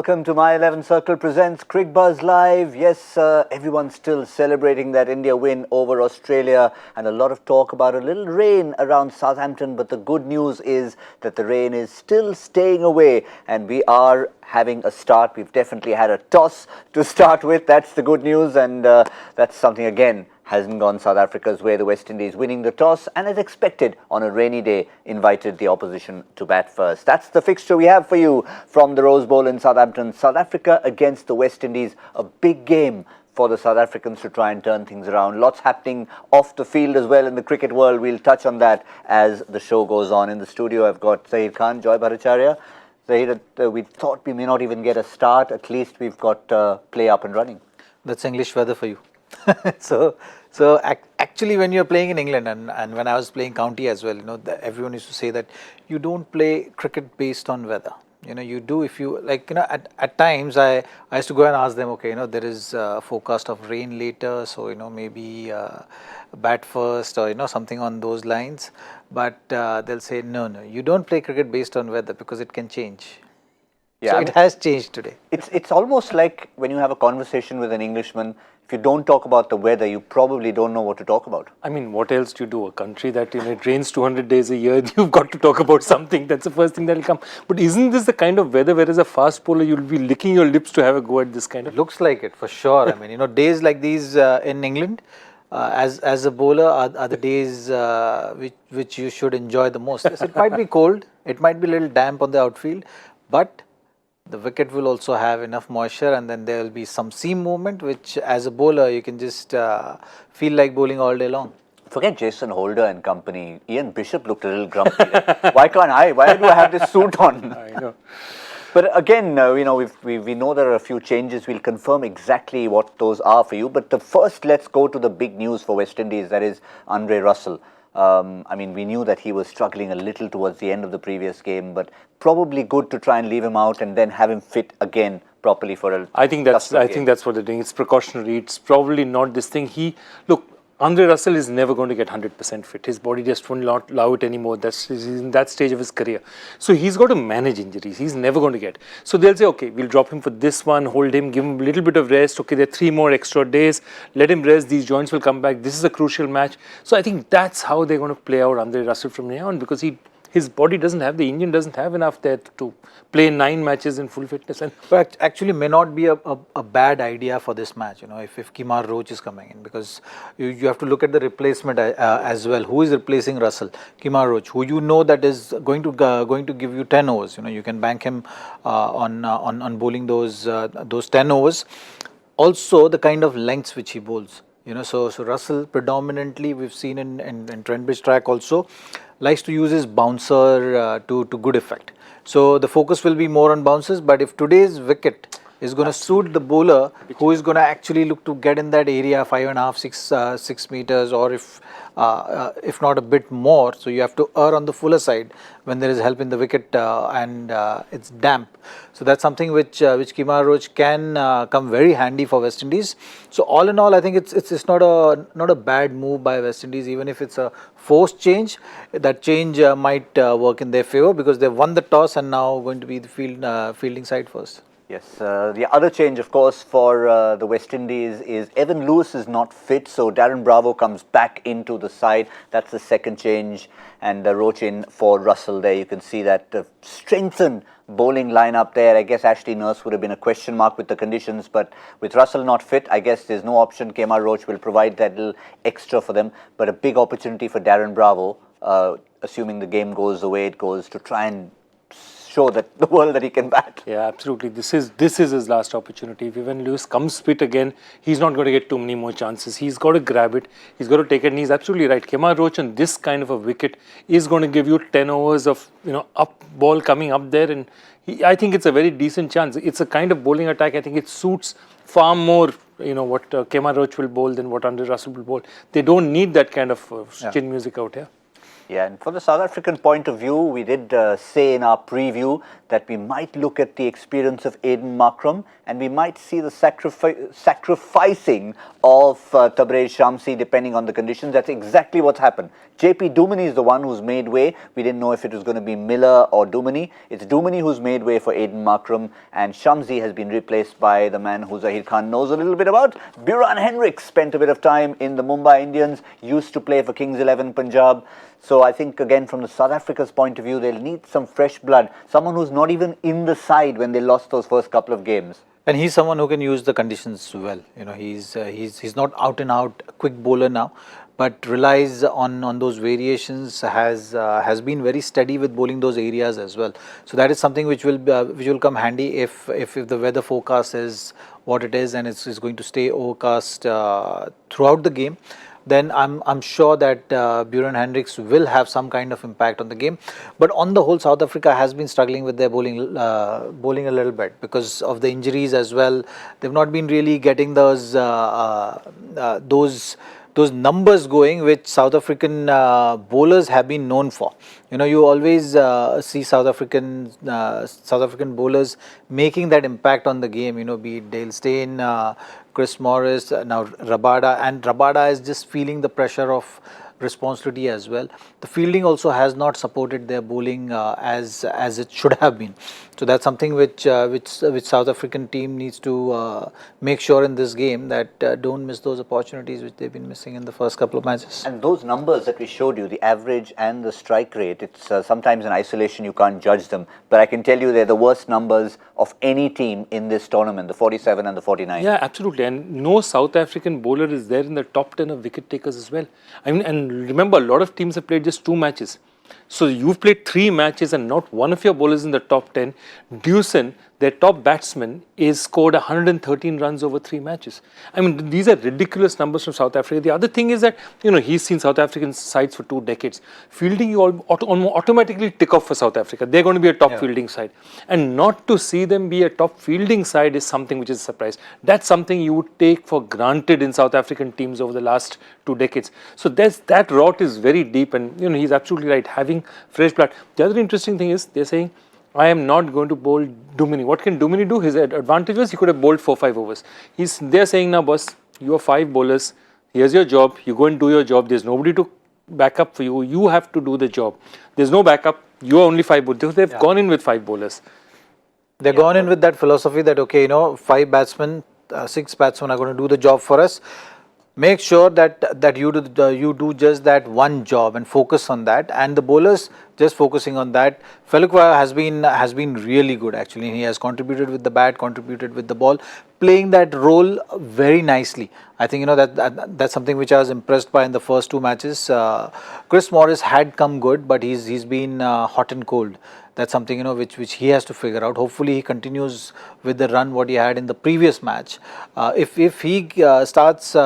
welcome to My 11 Circle presents Cricbuzz Live. Yes, everyone's still celebrating that India win over Australia and a lot of talk about a little rain around Southampton, but the good news is that the rain is still staying away and we are having a start. We've definitely had a toss to start with, that's the good news, and that's something again hasn't gone South Africa's way. The West Indies winning the toss and, as expected, on a rainy day, invited the opposition to bat first. That's the fixture we have for you from the Rose Bowl in Southampton. South Africa against the West Indies, a big game for the South Africans to try and turn things around. Lots happening off the field as well in the cricket world. We'll touch on that as the show goes on. In the studio, I've got Zaheer Khan, Joy Bhattacharjya. Zaheer, we thought we may not even get a start. At least we've got play up and running. That's English weather for you. So actually, when you're playing in England and when I was playing county as well, everyone used to say that you don't play cricket based on weather. You do if you like. At times I used to go and ask them, okay, there is a forecast of rain later, so maybe bat first or something on those lines. But they'll say no, you don't play cricket based on weather because it can change. Yeah, so it has changed today. It's almost like when you have a conversation with an Englishman, if you don't talk about the weather, you probably don't know what to talk about. I mean, what else do you do? A country that it rains 200 days a year, you've got to talk about something. That's the first thing that will come. But isn't this the kind of weather where as a fast bowler, you'll be licking your lips to have a go at this kind of? Looks like it, for sure. I mean, days like these in England, as a bowler are the days which you should enjoy the most. Yes, it might be cold, it might be a little damp on the outfield, but the wicket will also have enough moisture, and then there will be some seam movement, which as a bowler you can just feel like bowling all day long. Forget Jason Holder and company. Ian Bishop looked a little grumpy. Why can't I? Why do I have this suit on? I know. But again, we know there are a few changes. We'll confirm exactly what those are for you. But first, let's go to the big news for West Indies. That is Andre Russell. I mean, we knew that he was struggling a little towards the end of the previous game, but probably good to try and leave him out and then have him fit again properly for a. I think that's what they're doing. It's precautionary. It's probably not this thing. Andre Russell is never going to get 100% fit. His body just will not allow it anymore. He's in that stage of his career. So he's got to manage injuries. He's never going to get. So they'll say, okay, we'll drop him for this one, hold him, give him a little bit of rest. Okay, there are 3 more extra days. Let him rest. These joints will come back. This is a crucial match. So I think that's how they're going to play out Andre Russell from now on, because his body doesn't have, the engine doesn't have enough there to play 9 matches in full fitness. But actually may not be a bad idea for this match, if Kemar Roach is coming in, because you have to look at the replacement as well. Who is replacing Russell? Kemar Roach, who that is going to give you 10 overs. You can bank him on bowling those 10 overs. Also the kind of lengths which he bowls. So Russell predominantly, we've seen in Trent Bridge track also, likes to use his bouncer to good effect. So the focus will be more on bounces, but if today's wicket is going to suit the bowler who is going to actually look to get in that area 5.5, 6 meters, or if not a bit more, so you have to err on the fuller side when there is help in the wicket and it's damp. So that's something which Kemar Roach can come very handy for West Indies. So all in all, I think it's not a bad move by West Indies, even if it's a forced change. That change might work in their favour because they've won the toss and now going to be the fielding side first. Yes, the other change, of course, for the West Indies is Evan Lewis is not fit, so Darren Bravo comes back into the side. That's the second change, and Roach in for Russell there. You can see that strengthened bowling lineup there. I guess Ashley Nurse would have been a question mark with the conditions, but with Russell not fit, I guess there's no option. Kemar Roach will provide that little extra for them, but a big opportunity for Darren Bravo, assuming the game goes the way it goes, to try and show that the world that he can bat. Yeah, absolutely. This is his last opportunity. If Evan Lewis comes fit again, he's not going to get too many more chances. He's got to grab it. He's got to take it. And he's absolutely right. Kemar Roach on this kind of a wicket is going to give you 10 overs of up ball coming up there, and I think it's a very decent chance. It's a kind of bowling attack. I think it suits far more what Kemar Roach will bowl than what Andre Russell will bowl. They don't need that kind of chin music out here. Yeah, and from the South African point of view, we did say in our preview that we might look at the experience of Aiden Markram and we might see the sacrificing of Tabraiz Shamsi depending on the conditions. That's exactly what's happened. JP Dumini is the one who's made way. We didn't know if it was going to be Miller or Dumini. It's Dumini who's made way for Aiden Markram, and Shamsi has been replaced by the man who Zaheer Khan knows a little bit about. Buran Hendricks spent a bit of time in the Mumbai Indians, used to play for Kings 11 Punjab. So I think, again, from the South Africa's point of view, they'll need some fresh blood. Someone who's not even in the side when they lost those first couple of games. And he's someone who can use the conditions well. You know, he's not out and out quick bowler now, but relies on those variations. Has been very steady with bowling those areas as well. So that is something which will come handy if the weather forecast is what it is and it's going to stay overcast throughout the game. Then I'm sure that Buran Hendricks will have some kind of impact on the game. But on the whole, South Africa has been struggling with their bowling a little bit because of the injuries as well. They've not been really getting those numbers going, which South African bowlers have been known for. You know, you always see South African bowlers making that impact on the game. You know, be it Dale Steyn, Chris Morris, now Rabada, and Rabada is just feeling the pressure of responsibility as well. The fielding also has not supported their bowling as it should have been. So that's something which South African team needs to make sure in this game that don't miss those opportunities which they've been missing in the first couple of matches. And those numbers that we showed you, the average and the strike rate, it's sometimes in isolation you can't judge them. But I can tell you they're the worst numbers of any team in this tournament, the 47 and the 49. Yeah, absolutely. And no South African bowler is there in the top 10 of wicket takers as well. I mean, and remember, a lot of teams have played just 2 matches. So you've played 3 matches and not one of your bowlers in the top 10. Dewson, their top batsman, is scored 113 runs over 3 matches. I mean, these are ridiculous numbers from South Africa. The other thing is that, you know, he's seen South African sides for 2 decades. Fielding, you automatically tick off for South Africa. They're going to be a top fielding side. And not to see them be a top fielding side is something which is a surprise. That's something you would take for granted in South African teams over the last 2 decades. So that rot is very deep, and, you know, he's absolutely right, having fresh blood. The other interesting thing is they're saying, I am not going to bowl Dumini. What can Dumini do? His advantage was he could have bowled 4-5 overs. They're saying, now boss, you are 5 bowlers. Here's your job. You go and do your job. There's nobody to back up for you. You have to do the job. There's no backup. You are only 5 bowlers. They've gone in with 5 bowlers. They've gone in with that philosophy that, okay, you know, 5 batsmen, 6 batsmen are going to do the job for us. Make sure that you do just that one job and focus on that, and the bowlers just focusing on that. Felukwa has been really good actually. He has contributed with the bat, contributed with the ball, playing that role very nicely. I think, you know, that's something which I was impressed by in the first 2 matches. Chris Morris had come good, but he's been hot and cold. That's something, you know, which he has to figure out. Hopefully he continues with the run what he had in the previous match. If he starts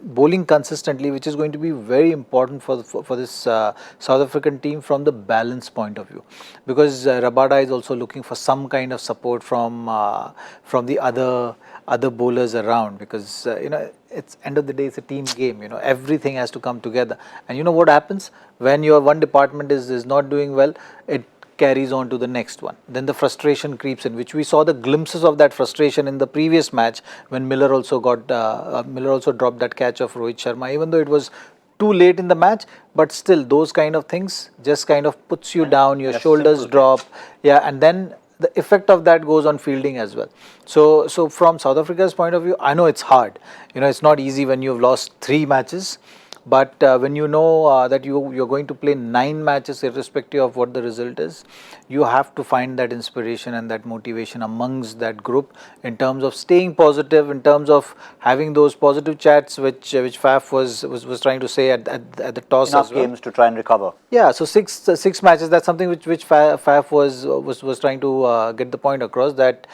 bowling consistently, which is going to be very important for this South African team from the balance point of view, because Rabada is also looking for some kind of support from the other bowlers around, because you know, it's end of the day, it's a team game. You know, everything has to come together, and you know what happens when your one department is not doing well, it carries on to the next one. Then the frustration creeps in, which we saw the glimpses of that frustration in the previous match when Miller also dropped that catch of Rohit Sharma, even though it was too late in the match. But still, those kind of things just kind of puts you down, your shoulders drop, and then the effect of that goes on fielding as well. So from South Africa's point of view, I know it's hard. You know, it's not easy when you've lost 3 matches. But when you know that you're going to play 9 matches irrespective of what the result is, you have to find that inspiration and that motivation amongst that group in terms of staying positive, in terms of having those positive chats which Faf was trying to say at the toss Enough as well. games to try and recover. Yeah, so six matches, that's something which Faf was trying to get the point across, that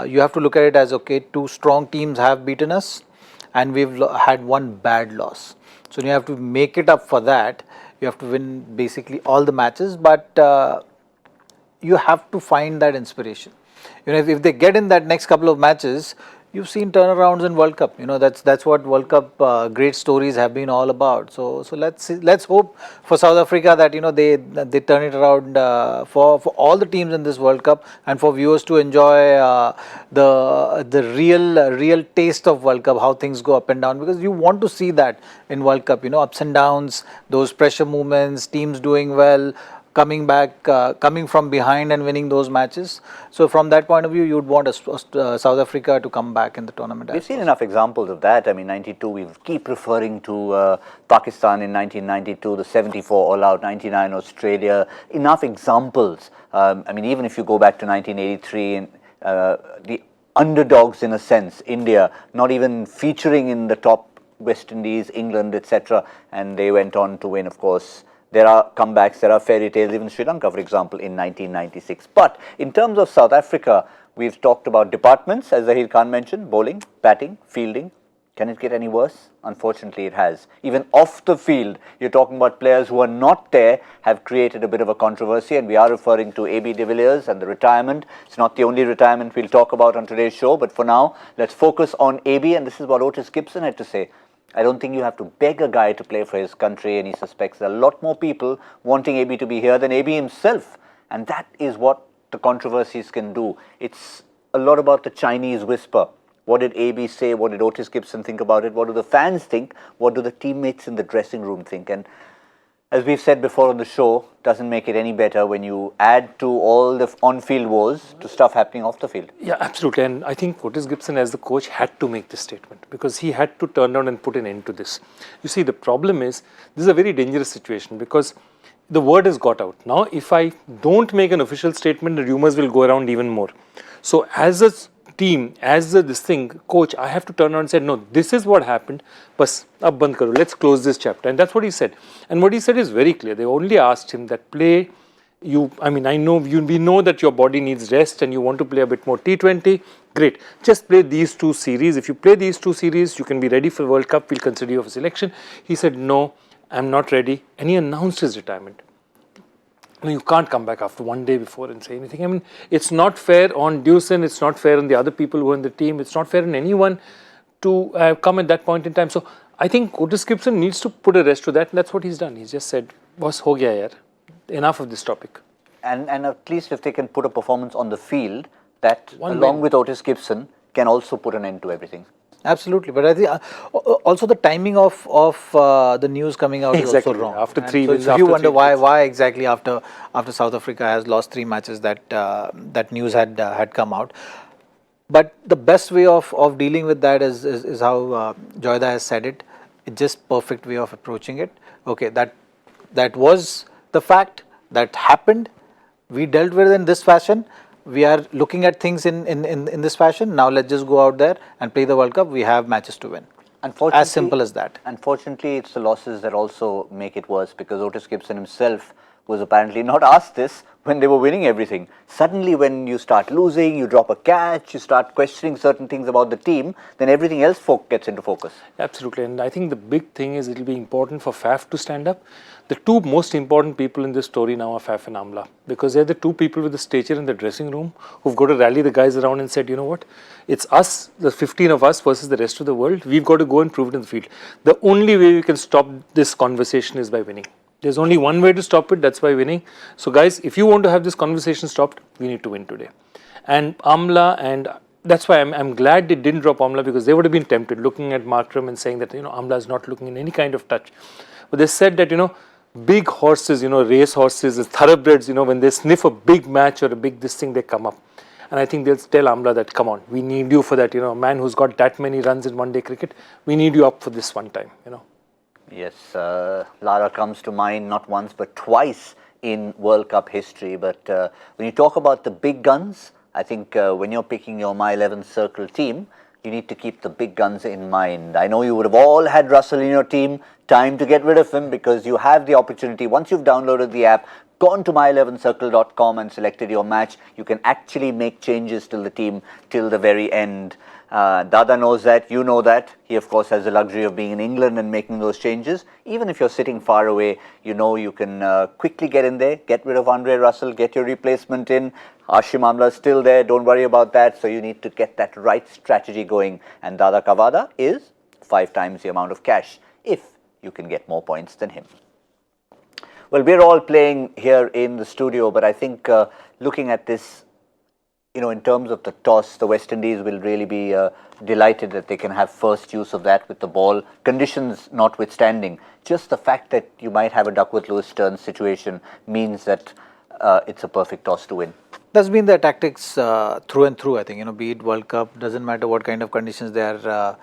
you have to look at it as, okay, 2 strong teams have beaten us and we've had 1 bad loss. So you have to make it up for that. You have to win basically all the matches, but you have to find that inspiration. You know, if they get in that next couple of matches, you've seen turnarounds in World Cup. That's what World Cup great stories have been all about. So let's hope for South Africa that they turn it around for all the teams in this World Cup, and for viewers to enjoy the real taste of World Cup, how things go up and down, because you want to see that in World Cup. Ups and downs, those pressure movements, teams doing well, coming back, coming from behind and winning those matches. So from that point of view, you'd want South Africa to come back in the tournament. We've seen enough examples of that. I mean, 92, we keep referring to Pakistan in 1992, the 74 all-out, 99 Australia, enough examples. I mean, even if you go back to 1983, and the underdogs in a sense, India, not even featuring in the top, West Indies, England, etc., and they went on to win, of course. There are comebacks, there are fairy tales, even Sri Lanka, for example, in 1996. But in terms of South Africa, we've talked about departments, as Zaheer Khan mentioned, bowling, batting, fielding. Can it get any worse? Unfortunately, it has. Even off the field, you're talking about players who are not there, have created a bit of a controversy, and we are referring to AB de Villiers and the retirement. It's not the only retirement we'll talk about on today's show, but for now, let's focus on AB, and this is what Otis Gibson had to say. I don't think you have to beg a guy to play for his country, and he suspects there are a lot more people wanting AB to be here than AB himself. And that is what the controversies can do. It's a lot about the Chinese whisper. What did AB say? What did Otis Gibson think about it? What do the fans think? What do the teammates in the dressing room think? And as we've said before on the show, doesn't make it any better when you add to all the on-field woes to stuff happening off the field. Yeah, absolutely. And I think Otis Gibson as the coach had to make this statement because he had to turn around and put an end to this. You see, the problem is, this is a very dangerous situation because the word has got out. Now, if I don't make an official statement, the rumors will go around even more. So as a team, as this thing, coach, I have to turn around and say, no, this is what happened, bas, ab band karo, let's close this chapter. And that's what he said. And what he said is very clear. They only asked him that we know that your body needs rest and you want to play a bit more T20. Great. Just play these two series. If you play these two series, you can be ready for the World Cup. We'll consider you for selection. He said, no, I'm not ready. And he announced his retirement. No, you can't come back after one day before and say anything. I mean, it's not fair on Dewson, it's not fair on the other people who are in the team, it's not fair on anyone to come at that point in time. So, I think Otis Gibson needs to put a rest to that, and that's what he's done. He's just said, boss, ho gaya yaar. Enough of this topic. And at least if they can put a performance on the field, that along with Otis Gibson can also put an end to everything. Absolutely, but I think also the timing of the news coming out is also wrong. After three wins, so you wonder why exactly after South Africa has lost 3 matches that news had come out. But the best way of dealing with that is how Joyda has said it. It's just perfect way of approaching it. Okay, that was the fact that happened. We dealt with it in this fashion. We are looking at things in this fashion. Now let's just go out there and play the World Cup. We have matches to win. As simple as that. Unfortunately, it's the losses that also make it worse because Otis Gibson himself was apparently not asked this when they were winning everything. Suddenly, when you start losing, you drop a catch, you start questioning certain things about the team, then everything else gets into focus. Absolutely. And I think the big thing is it will be important for Faf to stand up. The two most important people in this story now are Faf and Amla because they're the two people with the stature in the dressing room who've got to rally the guys around and said, you know what, it's us, the 15 of us versus the rest of the world. We've got to go and prove it in the field. The only way we can stop this conversation is by winning. There's only one way to stop it, that's by winning. So guys, if you want to have this conversation stopped, we need to win today. And Amla, and that's why I'm glad they didn't drop Amla because they would have been tempted looking at Markram and saying that, Amla is not looking in any kind of touch. But they said that, big horses, race horses, thoroughbreds, when they sniff a big match or a big this thing, they come up. And I think they'll tell Amla that, come on, we need you for that, a man who's got that many runs in one-day cricket, we need you up for this one time, Yes, Lara comes to mind not once but twice in World Cup history. But when you talk about the big guns, I think when you're picking your My 11 Circle team, you need to keep the big guns in mind. I know you would have all had Russell in your team. Time to get rid of him because you have the opportunity. Once you've downloaded the app, gone to my11circle.com and selected your match, you can actually make changes to the team till the very end. Dada knows that, you know that. He of course has the luxury of being in England and making those changes. Even if you're sitting far away, you know you can quickly get in there, get rid of Andre Russell, get your replacement in. Hashim Amla is still there, don't worry about that. So you need to get that right strategy going. And Dada Kavada is 5 times the amount of cash if you can get more points than him. Well, we're all playing here in the studio, but I think looking at this, you know, in terms of the toss, the West Indies will really be delighted that they can have first use of that with the ball, conditions notwithstanding. Just the fact that you might have a Duckworth-Lewis-Stearns situation means that it's a perfect toss to win. That's been their tactics through and through, I think. You know, be it World Cup, doesn't matter what kind of conditions they're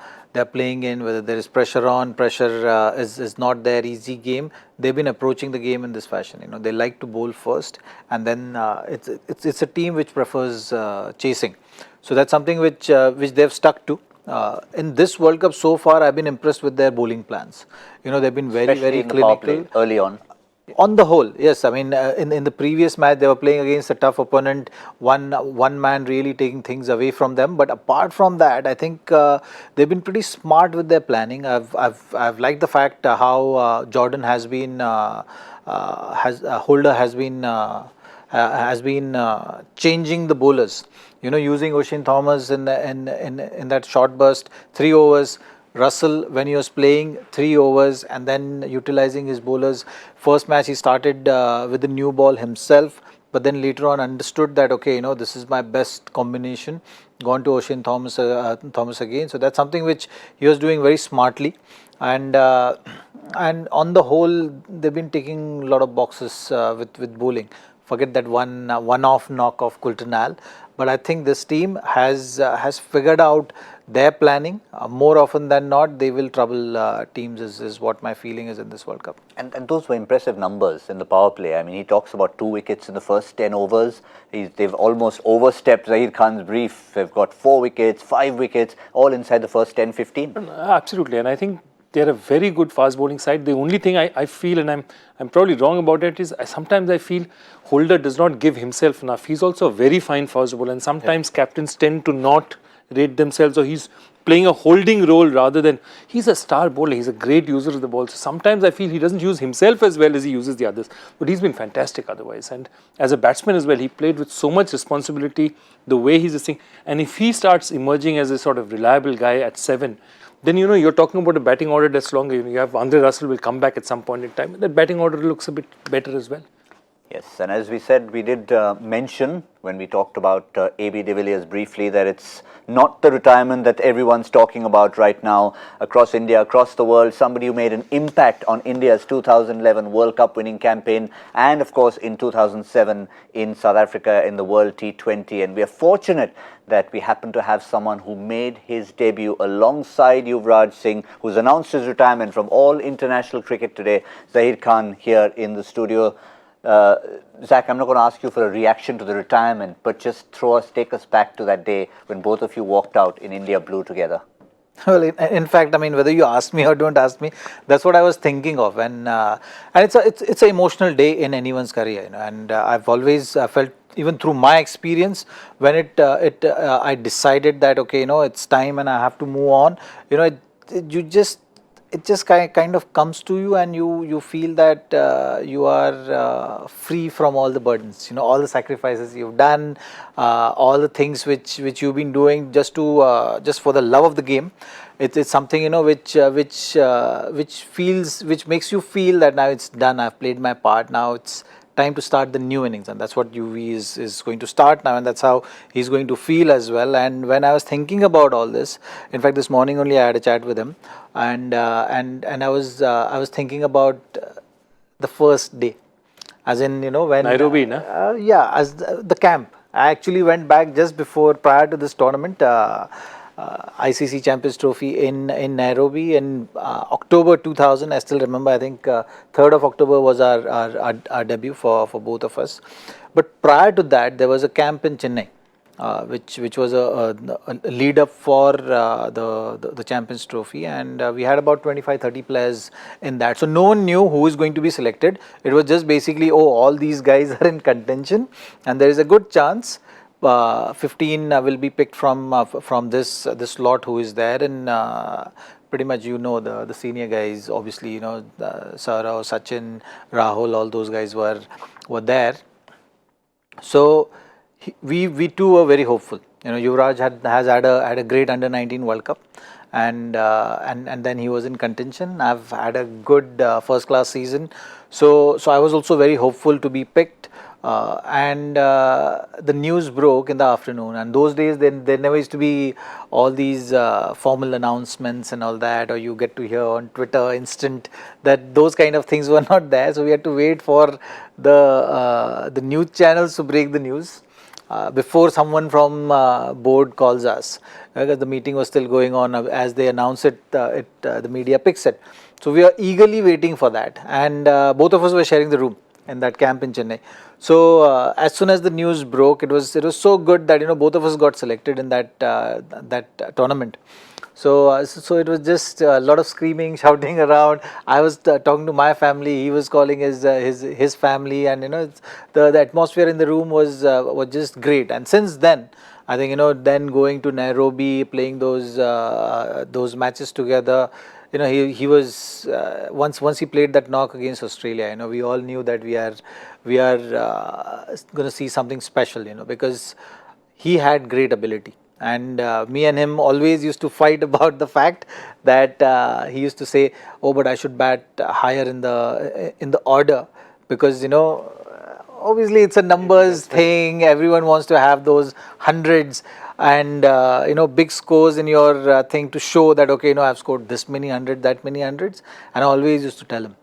playing in, whether there is pressure on, pressure is not their easy game. They've been approaching the game in this fashion. You know, they like to bowl first, and then it's a team which prefers chasing. So that's something which they've stuck to. In this World Cup so far, I've been impressed with their bowling plans. You know, they've been very clinical. Power play early on. On the whole, yes. I mean, in the previous match, they were playing against a tough opponent. One man really taking things away from them. But apart from that, I think they've been pretty smart with their planning. I've liked the fact how Jordan has been Holder has been changing the bowlers. You know, using Ocean Thomas in that short burst, 3 overs. Russell, when he was playing 3 overs and then utilizing his bowlers. First match he started with the new ball himself, but then later on understood that, okay, you know, this is my best combination. Gone to Ocean Thomas again. So that's something which he was doing very smartly. And on the whole, they've been taking a lot of boxes with bowling. Forget that one-off knock of Coulter-Nile. But I think this team has figured out their planning. More often than not, they will trouble teams is what my feeling is in this World Cup. And those were impressive numbers in the power play. I mean, he talks about 2 wickets in the first 10 overs. They've almost overstepped Zaheer Khan's brief. They've got 4 wickets, 5 wickets, all inside the first 10, 15. Absolutely. And I think they're a very good fast bowling side. The only thing I feel, and I'm probably wrong about it, is sometimes I feel Holder does not give himself enough. He's also a very fine fast bowler, and sometimes captains tend to not rate themselves, or he's playing a holding role rather than, he's a star bowler, he's a great user of the ball. So sometimes I feel he doesn't use himself as well as he uses the others, but he's been fantastic otherwise. And as a batsman as well, he played with so much responsibility, the way he's this thing. And if he starts emerging as a sort of reliable guy at 7, then, you know, you're talking about a batting order that's longer. You have Andre Russell will come back at some point in time. That batting order looks a bit better as well. Yes, and as we said, we did mention when we talked about AB de Villiers briefly that it's not the retirement that everyone's talking about right now across India, across the world. Somebody who made an impact on India's 2011 World Cup winning campaign, and of course in 2007 in South Africa in the World T20. And we are fortunate that we happen to have someone who made his debut alongside Yuvraj Singh, who's announced his retirement from all international cricket today. Zaheer Khan here in the studio. Zach, I'm not going to ask you for a reaction to the retirement, but just take us back to that day when both of you walked out in India blue together. Well, in fact, I mean, whether you ask me or don't ask me, that's what I was thinking of, and it's an emotional day in anyone's career, you know. And I've always felt, even through my experience, when I decided that, okay, you know, it's time and I have to move on. You know, it just kind of comes to you, and you feel that you are free from all the burdens, you know, all the sacrifices you've done, all the things which you've been doing just for the love of the game. It's something, you know, which makes you feel that now it's done. I've played my part. Now it's time to start the new innings, and that's what UV is going to start now, and that's how he's going to feel as well. And when I was thinking about all this, in fact, this morning only I had a chat with him, and I was thinking about the first day, as in, you know, when Nairobi, na? Yeah, as the camp. I actually went back just prior to this tournament. ICC Champions Trophy in Nairobi in October 2000. I still remember. I think 3rd of October was our debut for both of us. But prior to that, there was a camp in Chennai, which was a lead up for the Champions Trophy, and we had about 25-30 players in that. So no one knew who is going to be selected. It was just basically, oh, all these guys are in contention, and there is a good chance. 15 will be picked from this lot who is there, and pretty much the senior guys, obviously Saurav, Sachin, Rahul, all those guys were there. So we too were very hopeful. Yuvraj has had a great under-19 World Cup, and then he was in contention. I've had a good first-class season, so I was also very hopeful to be picked. And the news broke in the afternoon, and those days there never used to be all these formal announcements and all that, or you get to hear on Twitter instant, that those kind of things were not there. So we had to wait for the news channels to break the news before someone from board calls us, because the meeting was still going on. As they announce it, the media picks it. So we are eagerly waiting for that, and both of us were sharing the room in that camp in Chennai. So as soon as the news broke, it was so good that both of us got selected in that tournament. So it was just a lot of screaming, shouting around. I was talking to my family. He was calling his family, and the atmosphere in the room was just great. And since then, I think then going to Nairobi, playing those matches together. He was once he played that knock against Australia. We all knew that we are going to see something special. Because he had great ability, and me and him always used to fight about the fact that he used to say, "Oh, but I should bat higher in the order," because obviously it's a numbers thing. Everyone wants to have those hundreds and big scores in your thing to show that, okay, I've scored this many hundred, that many hundreds. And I always used to tell him,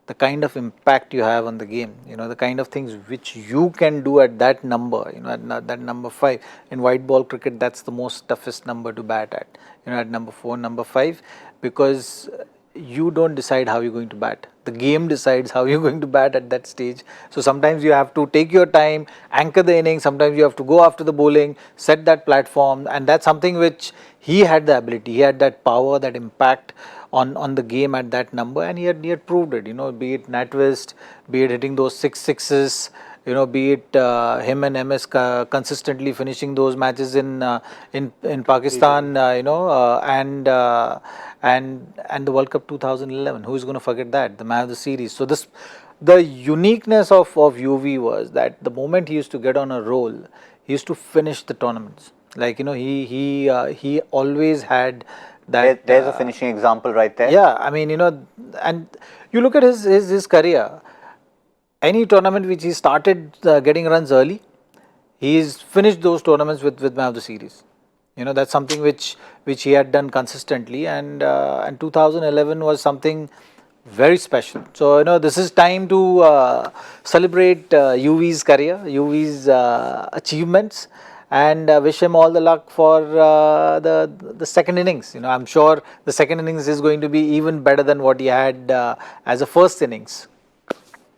the kind of impact you have on the game, the kind of things which you can do at that number, at that number 5 in white ball cricket, that's the most toughest number to bat at, at number 4, number 5, because you don't decide how you're going to bat. The game decides how you're going to bat at that stage. So sometimes you have to take your time, anchor the inning. Sometimes you have to go after the bowling, set that platform, and that's something which he had the ability. He had that power, that impact on the game at that number, and he had proved it. Be it NatWest, be it hitting those 6 sixes. Be it him and MS consistently finishing those matches in Pakistan, and the World Cup 2011. Who is going to forget that? The man of the series. So the uniqueness of UV was that the moment he used to get on a roll, he used to finish the tournaments. Like he always had that. There's a finishing example right there. Yeah, I mean and you look at his career. Any tournament which he started getting runs early, he's finished those tournaments with man of the series. That's something which he had done consistently, and 2011 was something very special. So this is time to celebrate UV's career, UV's achievements, and wish him all the luck for the second innings. I'm sure the second innings is going to be even better than what he had as a first innings.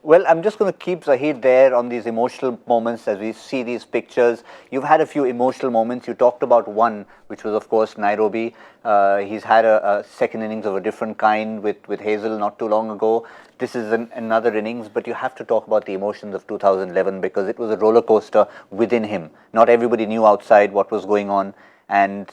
Well, I'm just going to keep Zaheer there on these emotional moments as we see these pictures. You've had a few emotional moments. You talked about one, which was, of course, Nairobi. He's had a second innings of a different kind with Hazel not too long ago. This is another innings, but you have to talk about the emotions of 2011 because it was a roller coaster within him. Not everybody knew outside what was going on. And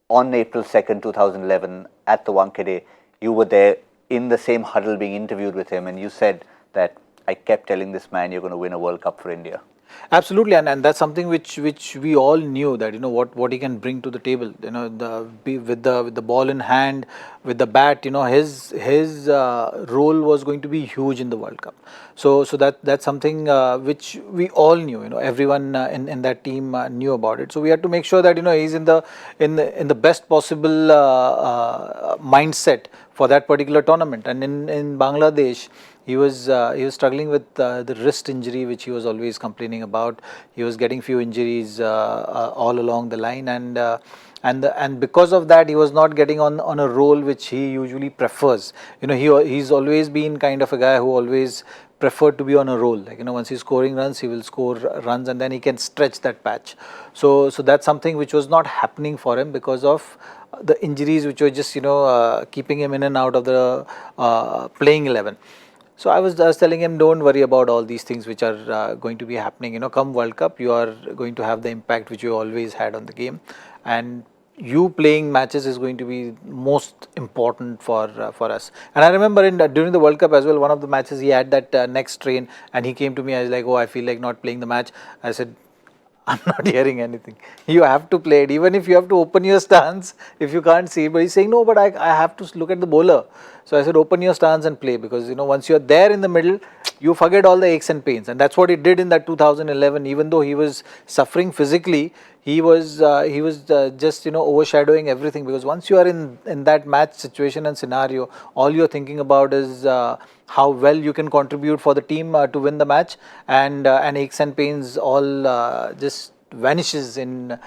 on April 2nd, 2011, at the Wankhede, you were there in the same huddle being interviewed with him, and you said that I kept telling this man, you're going to win a World Cup for India. Absolutely, and that's something which we all knew, that what he can bring to the table. With the ball in hand, with the bat, his role was going to be huge in the World Cup. So that's something which we all knew. Everyone in that team knew about it. So we had to make sure that he's in the best possible mindset for that particular tournament. And in Bangladesh, he was struggling with the wrist injury, which he was always complaining about. He was getting few injuries all along the line, and because of that, he was not getting on a roll which he usually prefers. He's always been kind of a guy who always preferred to be on a roll. Like once he's scoring runs, he will score runs, and then he can stretch that patch. So that's something which was not happening for him because of the injuries which were just keeping him in and out of the playing 11. So I was telling him, don't worry about all these things which are going to be happening. You know, come World Cup, you are going to have the impact which you always had on the game, and you playing matches is going to be most important for us. And I remember during the World Cup as well, one of the matches he had that neck strain, and he came to me. I was like, oh, I feel like not playing the match. I said, I'm not hearing anything. You have to play it, even if you have to open your stance, if you can't see it. But he's saying, no, but I have to look at the bowler. So I said, open your stance and play, because, you know, once you're there in the middle, you forget all the aches and pains. And that's what he did in that 2011. Even though he was suffering physically, he was just, you know, overshadowing everything, because once you are in that match situation and scenario, all you're thinking about is how well you can contribute for the team to win the match, and aches and pains all just vanishes in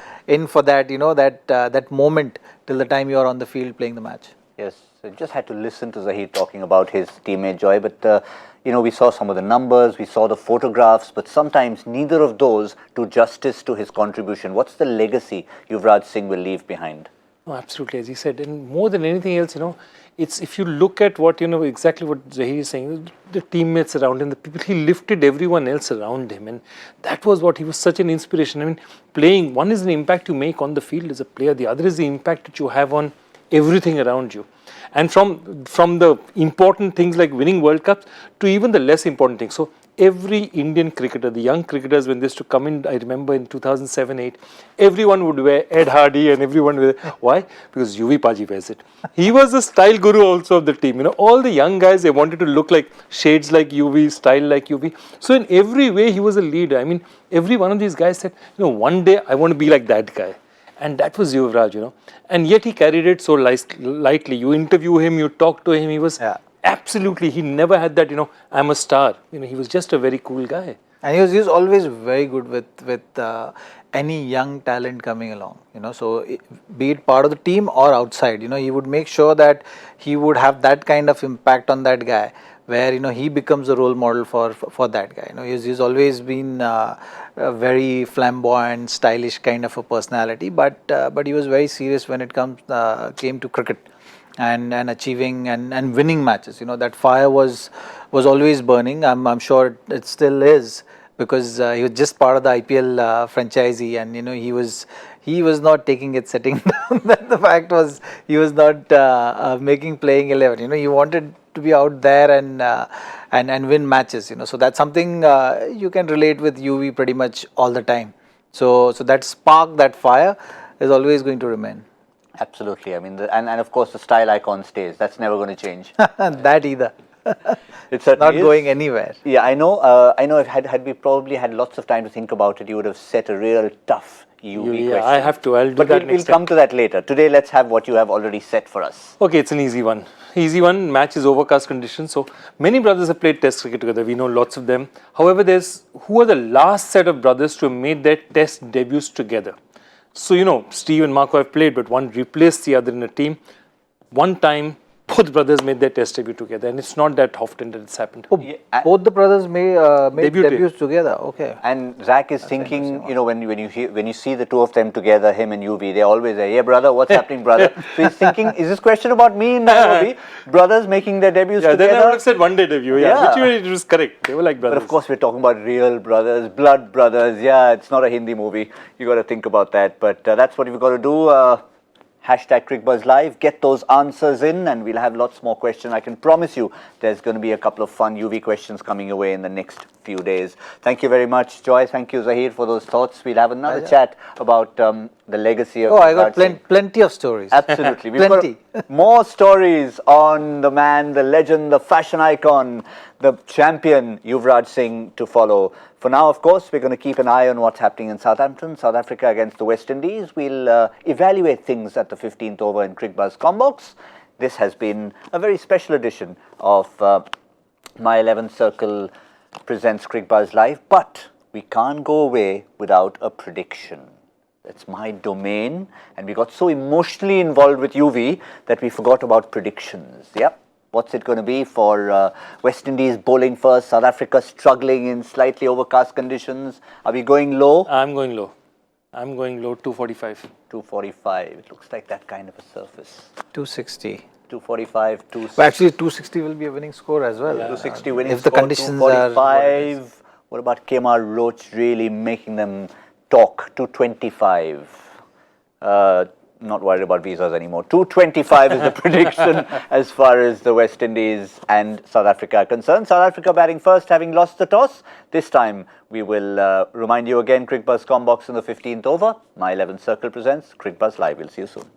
for that, you know, that moment till the time you are on the field playing the match. Yes, I just had to listen to Zaheer talking about his teammate Joy, but you know, we saw some of the numbers, we saw the photographs, but sometimes neither of those do justice to his contribution. What's the legacy Yuvraj Singh will leave behind? Oh, absolutely, as he said, and more than anything else, you know, it's, if you look at what, you know, exactly what Zaheer is saying, the teammates around him, the people, he lifted everyone else around him, and that was what, he was such an inspiration. I mean, playing, one is the impact you make on the field as a player, the other is the impact that you have on everything around you. And from the important things like winning World Cups to even the less important things. So every Indian cricketer, the young cricketers, when they used to come in, I remember in 2007-8, everyone would wear Ed Hardy, and everyone would, why? Because UV Paji wears it. He was the style guru also of the team. You know, all the young guys, they wanted to look like shades like UV, style like UV. So in every way, he was a leader. I mean, every one of these guys said, you know, one day I want to be like that guy. And that was Yuvraj, you know. And yet he carried it so lightly. You interview him, you talk to him, he was absolutely, he never had that, you know, I'm a star. You know, he was just a very cool guy. And he was always very good with any young talent coming along, you know. So be it part of the team or outside, you know, he would make sure that he would have that kind of impact on that guy, where, you know, he becomes a role model for that guy. You know, he's always been a very flamboyant, stylish kind of a personality, but he was very serious when it came to cricket and achieving and winning matches. You know, that fire was always burning. I'm sure it still is, because he was just part of the IPL franchisee, and, you know, he was not taking it sitting down. The fact was, he was not making playing 11. You know, he wanted to be out there and win matches. You know, so that's something you can relate with UV pretty much all the time. So that spark, that fire, is always going to remain. Absolutely. I mean, and of course the style icon stays. That's never going to change. That either. It's not going anywhere. Yeah, I know. If had we probably had lots of time to think about it, you would have set a real tough UV question. I have to. I'll do but that we'll next come to that later. Today, let's have what you have already set for us. Okay, it's an easy one. Easy one. Match is overcast conditions. So many brothers have played Test cricket together. We know lots of them. However, who are the last set of brothers to have made their Test debuts together? So, you know, Steve and Marco have played, but one replaced the other in a team. One time, both brothers made their Test debut together, and it's not that often that it's happened. Oh, both the brothers made debuts together. Okay. And Zach is thinking, you know, when you see the two of them together, him and UV, they always say, "Yeah, brother, what's happening, brother?" So he's thinking, is this question about me in Nairobi? Brothers making their debuts together? Then I would have said one day debut. Which it was correct. They were like brothers. But of course, we're talking about real brothers, blood brothers. Yeah, it's not a Hindi movie. You got to think about that. But that's what we've got to do. Hashtag Cricbuzz Live, get those answers in, and we'll have lots more questions. I can promise you there's going to be a couple of fun UV questions coming your way in the next few days. Thank you very much, Joy. Thank you, Zaheer, for those thoughts. We'll have another chat about the legacy of... Oh, I got plenty of stories. Absolutely. We've got more stories on the man, the legend, the fashion icon, the champion, Yuvraj Singh, to follow. For now, of course, we're going to keep an eye on what's happening in Southampton, South Africa against the West Indies. We'll evaluate things at the 15th over in Cricbuzz Combox. This has been a very special edition of My 11th Circle presents Cricbuzz Live, but we can't go away without a prediction. It's my domain, and we got so emotionally involved with UV that we forgot about predictions. Yep. What's it going to be for West Indies bowling first, South Africa struggling in slightly overcast conditions? Are we going low? I'm going low. 245. 245. It looks like that kind of a surface. 260. 245, But actually, 260 will be a winning score as well. 260 winning if the score, conditions are 245. What about Kemar Roach really making them talk? 225. Not worried about visas anymore. 225 is the prediction as far as the West Indies and South Africa are concerned. South Africa batting first, having lost the toss. This time, we will remind you again, Cricbuzz Combox in the 15th over. My 11th Circle presents Cricbuzz Live. We'll see you soon.